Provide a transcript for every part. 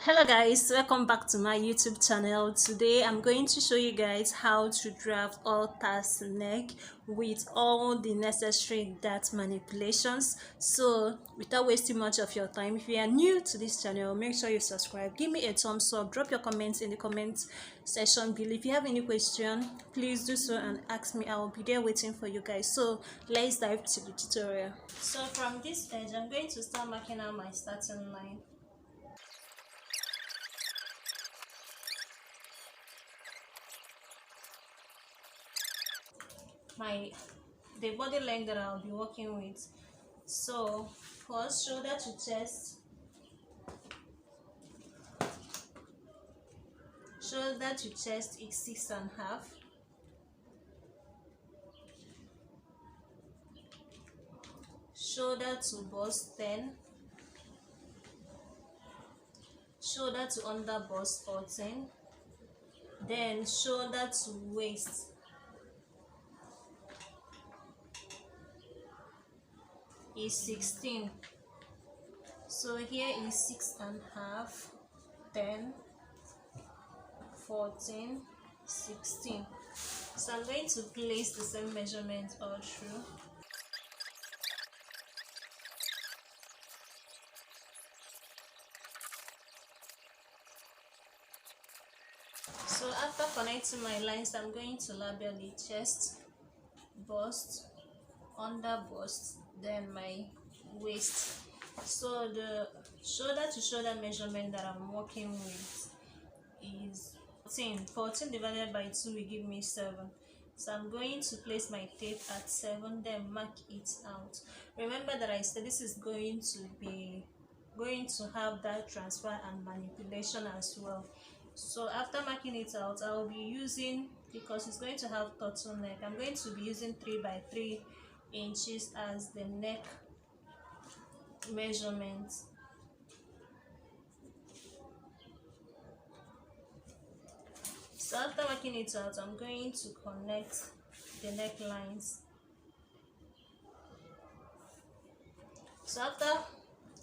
Hello guys, welcome back to my YouTube channel. Today I'm going to show you guys how to draft Halters neck with all the necessary dart manipulations. So without wasting much of your time, if you are new to this channel, make sure you subscribe, give me a thumbs up, drop your comments in the comment section below. If you have any question, please do so and ask me. I will be there waiting for you guys. So let's dive to the tutorial. So from this edge, I'm going to start marking out my starting line. The body length that I'll be working with. So first, shoulder to chest, is 6.5. Shoulder to bust 10. Shoulder to under bust 14. Then shoulder to waist is 16. So here is 6.5, 10, 14, 16. So I'm going to place the same measurement all through. So after connecting my lines, I'm going to label the chest, bust, under bust, then my waist. So the shoulder to shoulder measurement that I'm working with is 14 divided by 2 will give me 7. So I'm going to place my tape at 7, then mark it out. Remember that I said this is going to have that transfer and manipulation as well. So after marking it out, I'll be using, because it's going to have turtleneck, I'm going to be using 3 by 3 inches as the neck measurement. So after marking it out, I'm going to connect the necklines. So after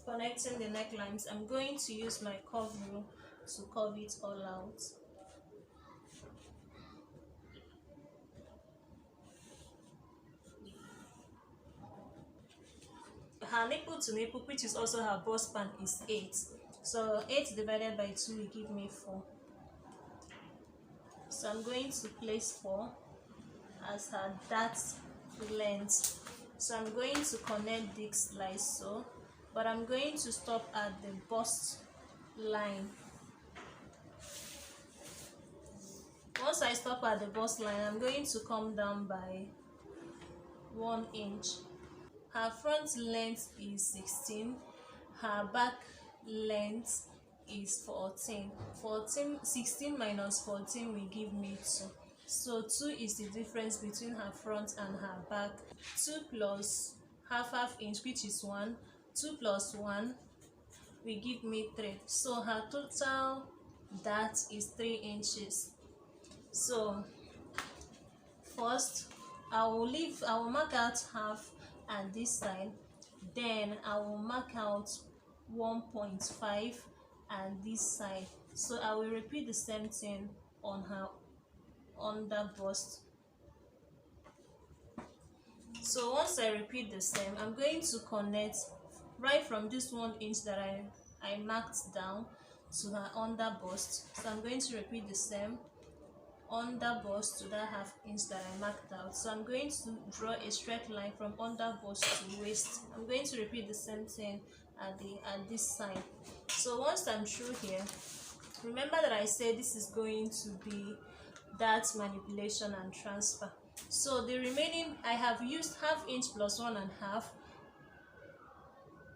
connecting the necklines, I'm going to use my curve rule to curve it all out. Her nipple to nipple, which is also her bust span, is 8. So 8 divided by 2 will give me 4. So I'm going to place 4 as her dart length. So I'm going to connect this like so, but I'm going to stop at the bust line. Once I stop at the bust line, I'm going to come down by 1 inch. Her front length is 16, her back length is 14. 16 minus 14 will give me 2. So 2 is the difference between her front and her back. 2 plus half inch, which is 1. 2 plus 1 will give me 3. So her total dart is 3 inches. So first, I will mark out half at this side, then I will mark out 1.5 at this side. So I will repeat the same thing on her under bust. So once I repeat the same, I'm going to connect right from this 1 inch that I marked down to her under bust. So I'm going to repeat the same under bust to that half inch that I marked out. So I'm going to draw a straight line from under bust to waist. I'm going to repeat the same thing at this side. So once I'm through here, remember that I said this is going to be that manipulation and transfer. So the remaining, I have used half inch plus 1.5.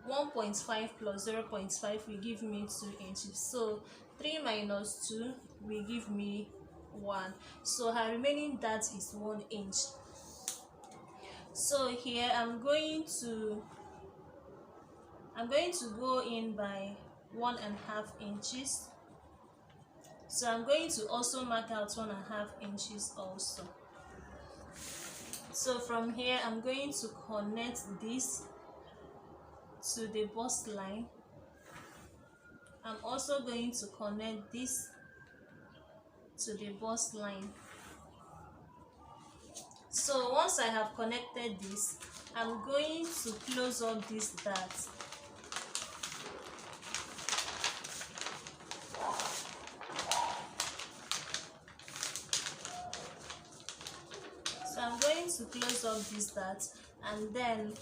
1.5 plus 0.5 will give me 2 inches. So 3 minus 2 will give me 1. So her remaining dart is 1 inch. So here I'm going to go in by 1.5 inches. So I'm going to also mark out 1.5 inches also. So from here I'm going to connect this to the bust line I'm also going to connect this to the bust line. So once I have connected this, I'm going to close up this dart. So I'm going to close up this dart and then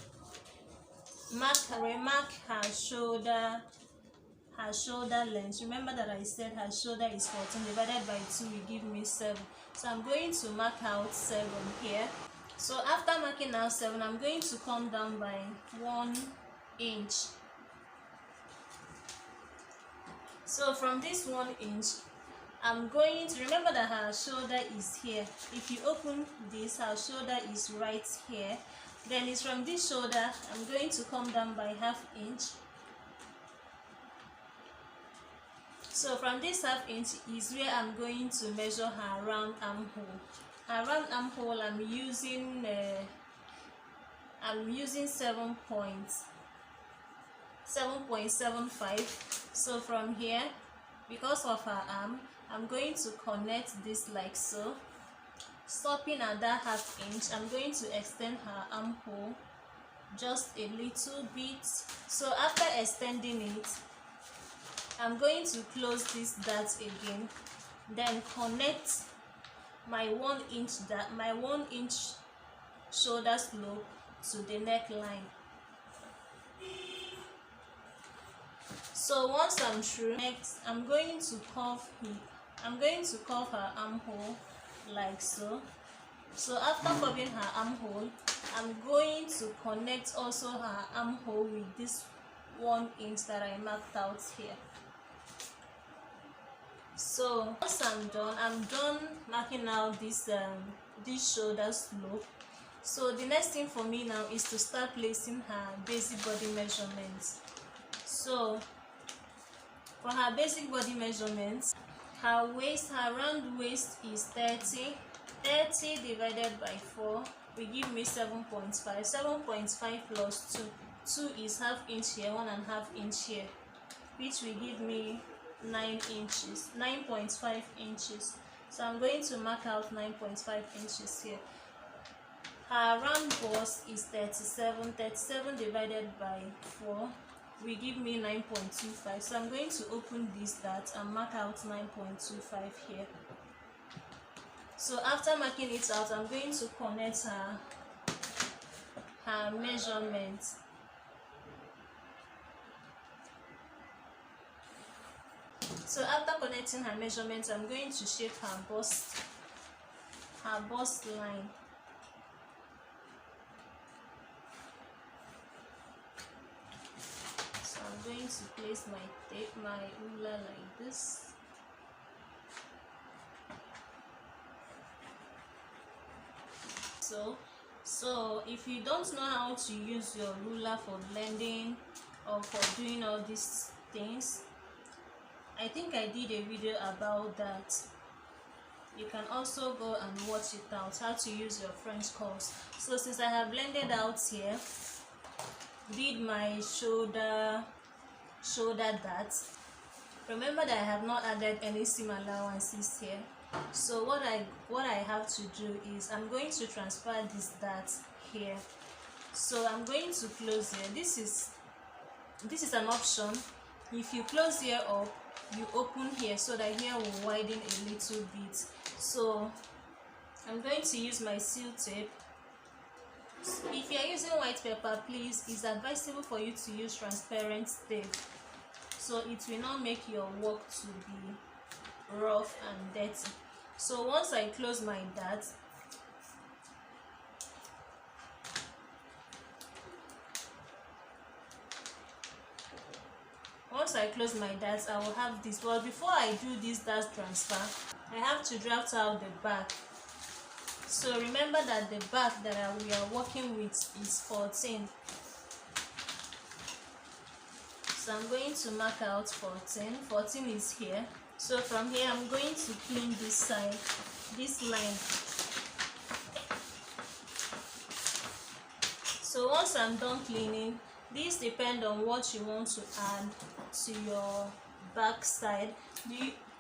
remark her shoulder length. Remember that I said her shoulder is 14 divided by 2 will give me 7. So I'm going to mark out 7 here. So after marking out 7, I'm going to come down by 1 inch. So from this 1 inch, I'm going to remember that her shoulder is here. If you open this, her shoulder is right here. Then it's from this shoulder, I'm going to come down by ½ inch. So from this ½ inch is where I'm going to measure her round armhole. Her round armhole, I'm using 7.75. So from here, because of her arm, I'm going to connect this like so. Stopping at that ½ inch, I'm going to extend her armhole just a little bit. So after extending it, I'm going to close this dart again, then connect my 1 inch shoulder slope to the neckline. So once I'm through, next I'm going to curve her armhole like so. So after curving her armhole, I'm going to connect also her armhole with this 1 inch that I marked out here. So once I'm done marking out this shoulder slope. So the next thing for me now is to start placing her basic body measurements. So for her basic body measurements, her round waist is 30. 30 divided by 4 will give me 7.5. 7.5 plus 2. 2 is ½ inch here, 1.5 inch here, which will give me 9.5 inches. So I'm going to mark out 9.5 inches here. Her round bust is 37. 37 divided by 4 will give me 9.25. So I'm going to open this dart and mark out 9.25 here. So after marking it out, I'm going to connect her measurements. So after connecting her measurements, I'm going to shape her bust line. So I'm going to place my ruler like this. So if you don't know how to use your ruler for blending or for doing all these things, I think I did a video about that. You can also go and watch it out, how to use your French curves. So since I have blended out here, did my shoulder dart, remember that I have not added any seam allowances here. So what I have to do is I'm going to transfer this dart here. So I'm going to close here. This is an option. If you close here up, you open here so that here will widen a little bit. So I'm going to use my seal tape. If you are using white paper, please, it's advisable for you to use transparent tape, so it will not make your work to be rough and dirty. So once I close my dart, I will have this. But before I do this dart transfer, I have to draft out the back. So remember that the back that we are working with is 14. So I'm going to mark out 14. 14 is here. So from here, I'm going to clean this side, this line. So once I'm done cleaning, this depends on what you want to add to your back side,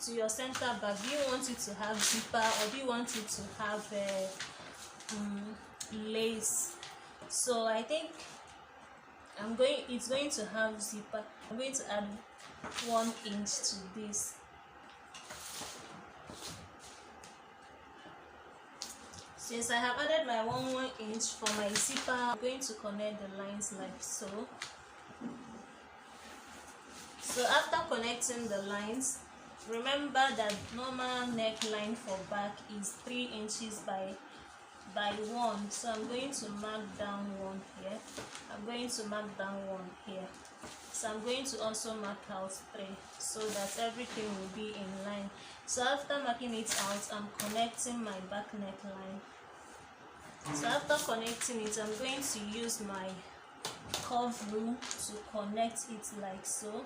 to your center back, do you want it to have zipper or do you want it to have lace? So I think it's going to have zipper. I'm going to add 1 inch to this. Since I have added my 1 inch for my zipper, I'm going to connect the lines like so. So after connecting the lines, remember that normal neckline for back is 3 inches by 1. So I'm going to mark down 1 here. I'm going to mark down 1 here. So I'm going to also mark out 3 so that everything will be in line. So after marking it out, I'm connecting my back neckline. So after connecting it, I'm going to use my curve rule to connect it like so.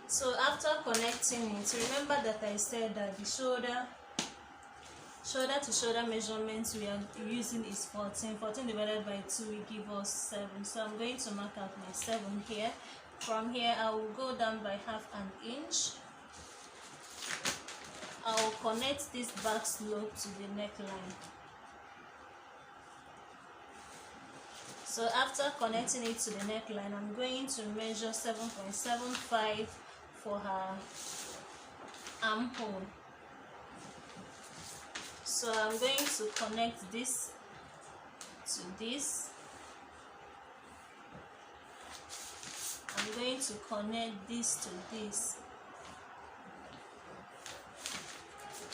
So after connecting it, remember that I said that the shoulder to shoulder measurements we are using is 14. 14 divided by 2 will give us 7. So I'm going to mark out my 7 here. From here, I will go down by 1/2 inch. I will connect this back slope to the neckline. So after connecting it to the neckline, I'm going to measure 7.75 for her armhole. So I'm going to connect this to this. I'm going to connect this to this.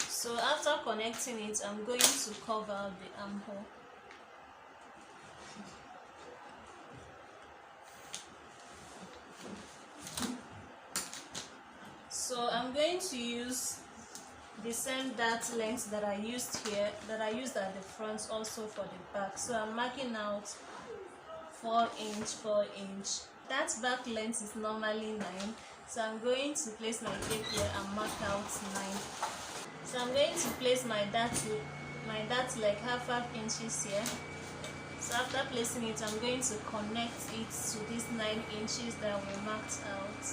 So after connecting it, I'm going to cover the armhole. So I'm going to use the same dart length that I used here, that I used at the front also for the back. So I'm marking out 4 inch, 4 inch. That back length is normally 9. So I'm going to place my tape here and mark out 9. So I'm going to place my dart like 1/2 inches here. So after placing it, I'm going to connect it to these 9 inches that we marked out.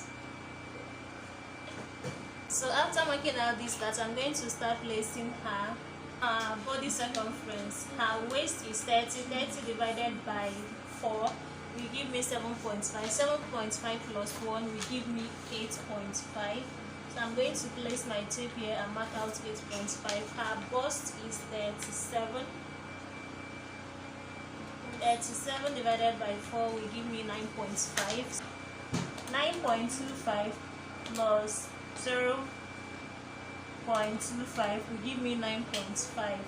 So after marking out this dart, I'm going to start placing her body circumference. Her waist is 30. 30 divided by 4 will give me 7.5. 7.5 plus 1 will give me 8.5. So I'm going to place my tape here and mark out 8.5. Her bust is 37. 37 divided by 4 will give me 9.5. 9.25 plus 0.25 will give me 9.5.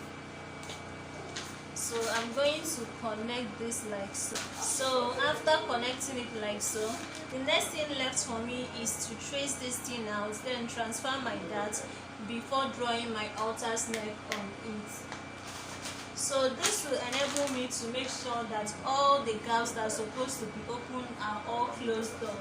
So I'm going to connect this like so. So after connecting it like so, the next thing left for me is to trace this thing out, then transfer my dart before drawing my halter's neck on it. So this will enable me to make sure that all the gaps that are supposed to be open are all closed up.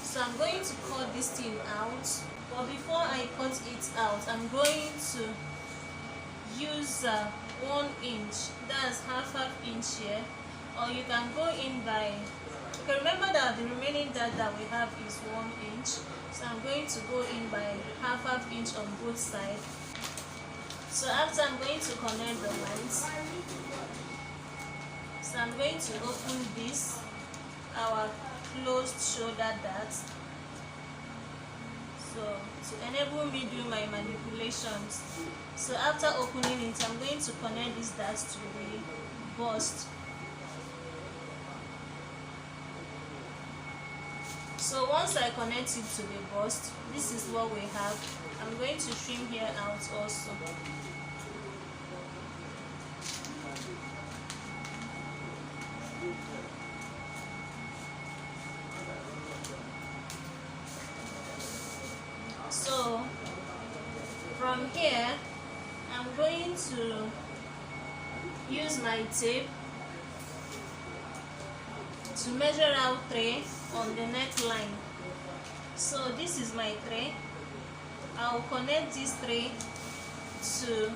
So I'm going to cut this thing out, but before I cut it out, I'm going to use 1 inch, that's 1/2 inch here, or you can go in by, okay, remember that the remaining dart that we have is 1 inch, so I'm going to go in by 1/2 inch on both sides. So after, I'm going to connect the lines. So I'm going to open this, our closed shoulder dart, so to enable me do my manipulations. So after opening it, I'm going to connect this dart to the bust. So once I connect it to the bust, this is what we have. I'm going to trim here out also. So from here, I'm going to use my tape to measure out 3 on the neckline. So this is my 3. I'll connect this 3 to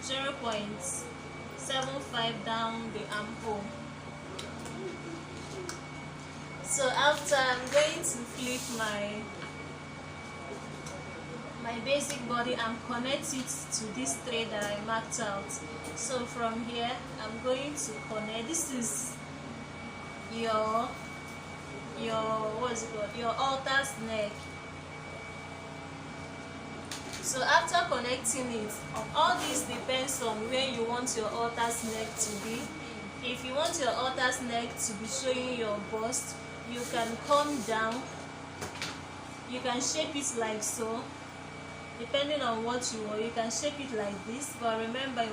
0.75. 7.5 down the armhole. So after, I'm going to flip my basic body and connect it to this thread that I marked out. So from here, I'm going to connect. This is your what's it called, your halter's neck. So after connecting it, all this depends on where you want your halter's neck to be. If you want your halter's neck to be showing your bust, you can come down, you can shape it like so. Depending on what you want, you can shape it like this, but remember,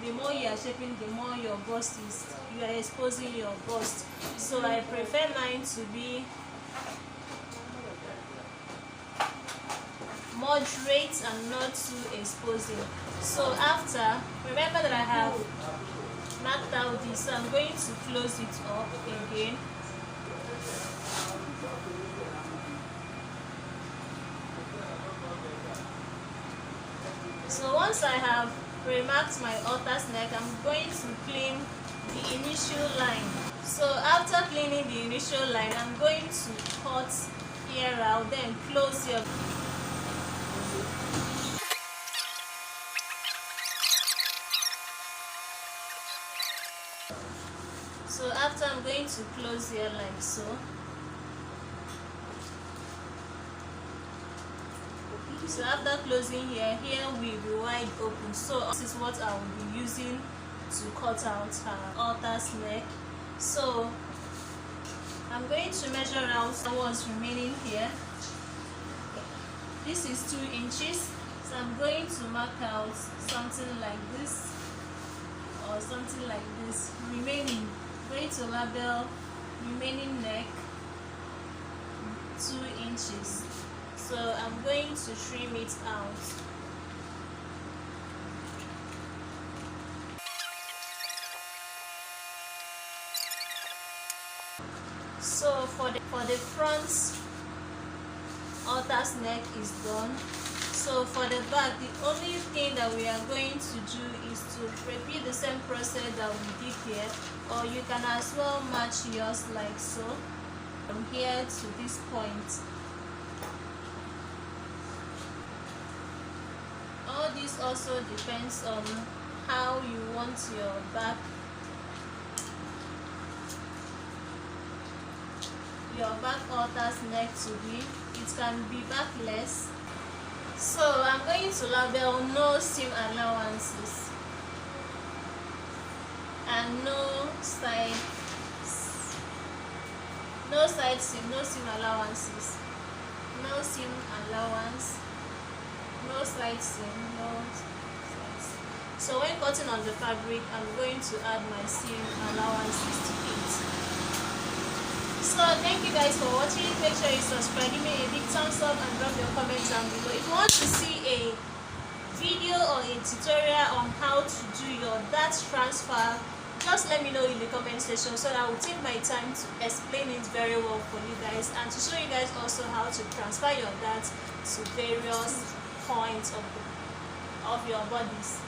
the more you are shaping, the more your bust is, you are exposing your bust. So I prefer mine to be moderate and not too exposing. So after, remember that I have marked out this, so I'm going to close it up again. So once I have remarked my halter's neck, I'm going to clean the initial line. So after cleaning the initial line, I'm going to cut here out, then close here. So after, I'm going to close here like so. So after closing here will be wide open. So this is what I will be using to cut out her halter's neck. So I'm going to measure out what's remaining here. This is 2 inches. So I'm going to mark out something like this or something like this. Remaining, I'm going to label remaining neck 2 inches. So I'm going to trim it out. So for the front halter's neck is done. So for the back, the only thing that we are going to do is to repeat the same process that we did here, or you can as well match yours like so, from here to this point. All this also depends on how you want your back halter's neck to be. It can be backless. So I'm going to label no seam allowances and no side seam, no seam allowances, no seam allowance, no side seam, no side seam. So when cutting on the fabric, I'm going to add my seam allowances to it. So thank you guys for watching. Make sure you subscribe, give me a big thumbs up and drop your comments down below. If you want to see a video or a tutorial on how to do your dart transfer, just let me know in the comment section so that I will take my time to explain it very well for you guys, and to show you guys also how to transfer your dart to various points of your bodies.